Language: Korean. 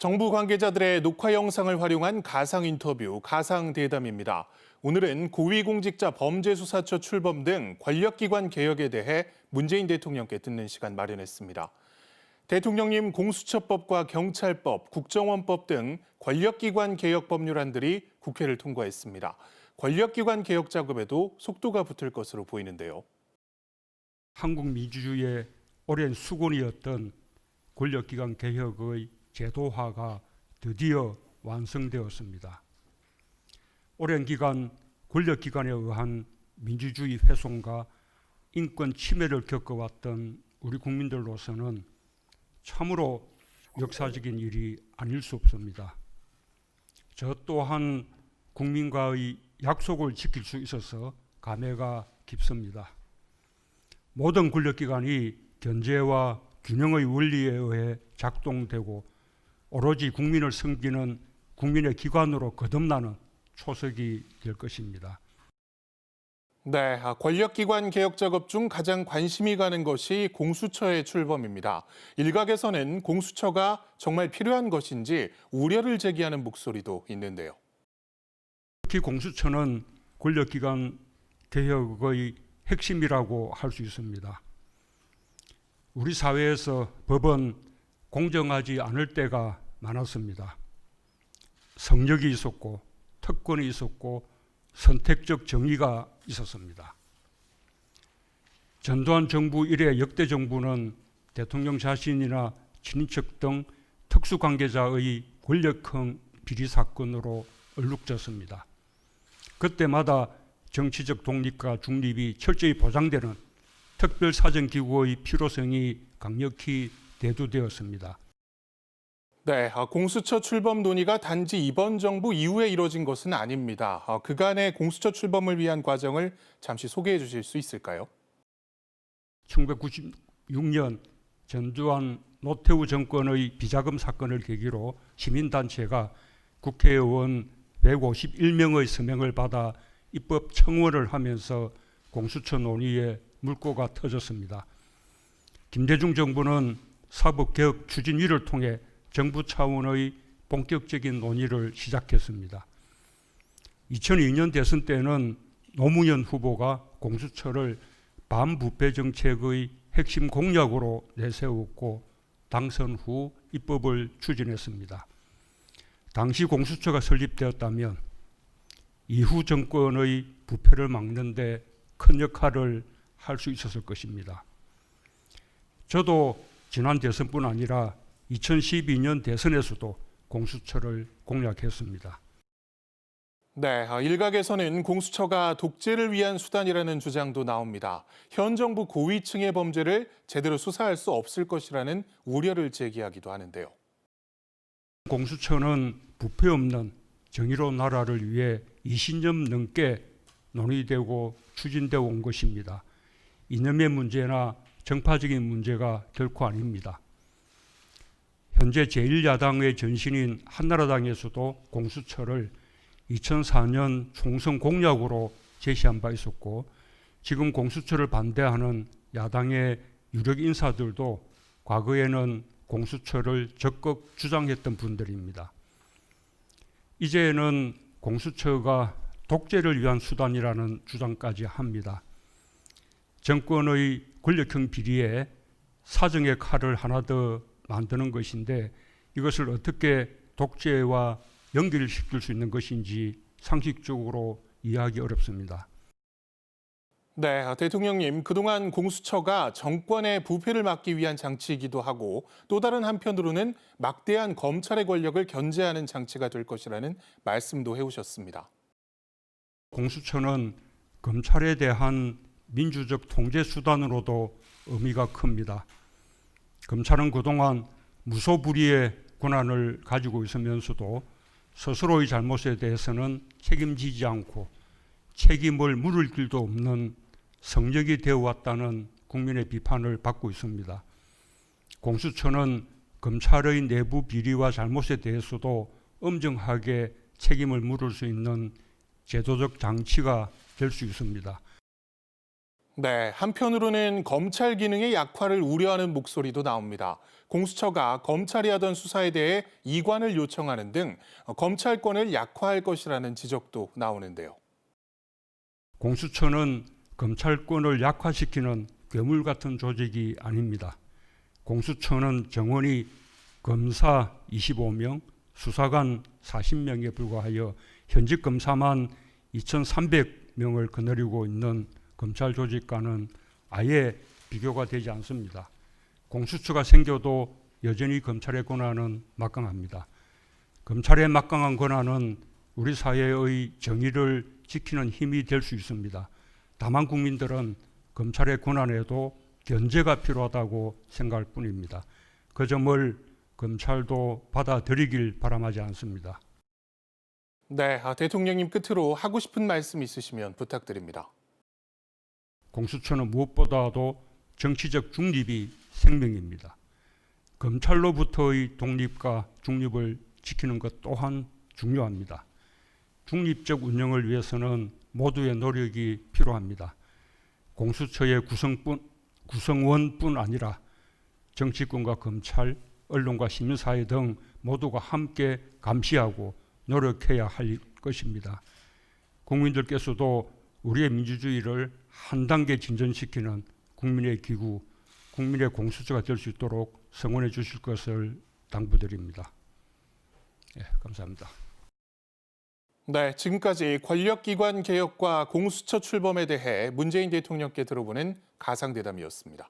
정부 관계자들의 녹화 영상을 활용한 가상 인터뷰, 가상 대담입니다. 오늘은 고위공직자 범죄수사처 출범 등 권력기관 개혁에 대해 문재인 대통령께 듣는 시간 마련했습니다. 대통령님 공수처법과 경찰법, 국정원법 등 권력기관 개혁 법률안들이 국회를 통과했습니다. 권력기관 개혁 작업에도 속도가 붙을 것으로 보이는데요. 한국 민주주의의 오랜 수건이었던 권력기관 개혁의 제도화가 드디어 완성되었습니다. 오랜 기간 권력기관에 의한 민주주의 훼손과 인권 침해를 겪어왔던 우리 국민들로서는 참으로 역사적인 일이 아닐 수 없습니다. 저 또한 국민과의 약속을 지킬 수 있어서 감회가 깊습니다. 모든 권력기관이 견제와 균형의 원리에 의해 작동되고 오로지 국민을 섬기는 국민의 기관으로 거듭나는 초석이 될 것입니다. 네, 권력기관 개혁 작업 중 가장 관심이 가는 것이 공수처의 출범입니다. 일각에서는 공수처가 정말 필요한 것인지 우려를 제기하는 목소리도 있는데요. 특히 공수처는 권력기관 개혁의 핵심이라고 할 수 있습니다. 우리 사회에서 법은 공정하지 않을 때가 많았습니다. 성역이 있었고 특권이 있었고 선택적 정의가 있었습니다. 전두환 정부 이래 역대 정부는 대통령 자신이나 친인척 등 특수관계자의 권력형 비리 사건으로 얼룩졌습니다. 그때마다 정치적 독립과 중립이 철저히 보장되는 특별사정기구의 필요성이 강력히 대두되었습니다. 네, 공수처 출범 논의가 단지 이번 정부 이후에 이뤄진 것은 아닙니다. 그간의 공수처 출범을 위한 과정을 잠시 소개해 주실 수 있을까요? 1996년 전두환 노태우 정권의 비자금 사건을 계기로 시민단체가 국회의원 151명의 서명을 받아 입법 청원을 하면서 공수처 논의에 물꼬가 터졌습니다. 김대중 정부는 사법개혁 추진위를 통해 정부 차원의 본격적인 논의를 시작했습니다. 2002년 대선 때는 노무현 후보가 공수처를 반부패 정책의 핵심 공약으로 내세웠고 당선 후 입법을 추진했습니다. 당시 공수처가 설립되었다면 이후 정권의 부패를 막는 데 큰 역할을 할 수 있었을 것입니다. 저도 지난 대선뿐 아니라 2012년 대선에서도 공수처를 공략했습니다. 네, 일각에서는 공수처가 독재를 위한 수단이라는 주장도 나옵니다. 현 정부 고위층의 범죄를 제대로 수사할 수 없을 것이라는 우려를 제기하기도 하는데요. 공수처는 부패 없는 정의로운 나라를 위해 20년 넘게 논의되고 추진되어 온 것입니다. 이념의 문제나 정파적인 문제가 결코 아닙니다. 현재 제1야당의 전신인 한나라당에서도 공수처를 2004년 총선 공약으로 제시한 바 있었고 지금 공수처를 반대하는 야당의 유력 인사들도 과거에는 공수처를 적극 주장했던 분들입니다. 이제는 공수처가 독재를 위한 수단이라는 주장까지 합니다. 정권의 권력형 비리에 사정의 칼을 하나 더 만드는 것인데 이것을 어떻게 독재와 연결시킬 수 있는 것인지 상식적으로 이해하기 어렵습니다. 네, 대통령님, 그동안 공수처가 정권의 부패를 막기 위한 장치이기도 하고 또 다른 한편으로는 막대한 검찰의 권력을 견제하는 장치가 될 것이라는 말씀도 해오셨습니다. 공수처는 검찰에 대한 민주적 통제 수단으로도 의미가 큽니다. 검찰은 그동안 무소불위의 권한을 가지고 있으면서도 스스로의 잘못에 대해서는 책임지지 않고 책임을 물을 길도 없는 성역이 되어 왔다는 국민의 비판을 받고 있습니다. 공수처는 검찰의 내부 비리와 잘못에 대해서도 엄정하게 책임을 물을 수 있는 제도적 장치가 될 수 있습니다. 네, 한편으로는 검찰 기능의 약화를 우려하는 목소리도 나옵니다. 공수처가 검찰이 하던 수사에 대해 이관을 요청하는 등 검찰권을 약화할 것이라는 지적도 나오는데요. 공수처는 검찰권을 약화시키는 괴물 같은 조직이 아닙니다. 공수처는 정원이 검사 25명, 수사관 40명에 불과하여 현직 검사만 2,300명을 거느리고 있는 검찰 조직과는 아예 비교가 되지 않습니다. 공수처가 생겨도 여전히 검찰의 권한은 막강합니다. 검찰의 막강한 권한은 우리 사회의 정의를 지키는 힘이 될 수 있습니다. 다만 국민들은 검찰의 권한에도 견제가 필요하다고 생각할 뿐입니다. 그 점을 검찰도 받아들이길 바람하지 않습니다. 네, 대통령님 끝으로 하고 싶은 말씀 있으시면 부탁드립니다. 공수처는 무엇보다도 정치적 중립이 생명입니다. 검찰로부터의 독립과 중립을 지키는 것 또한 중요합니다. 중립적 운영을 위해서는 모두의 노력이 필요합니다. 공수처의 구성원뿐 아니라 정치권과 검찰, 언론과 시민사회 등 모두가 함께 감시하고 노력해야 할 것입니다. 국민들께서도 우리의 민주주의를 한 단계 진전시키는 국민의 기구, 국민의 공수처가 될 수 있도록 성원해 주실 것을 당부드립니다. 감사합니다. 네, 지금까지 권력기관 개혁과 공수처 출범에 대해 문재인 대통령께 들어보는 가상대담이었습니다.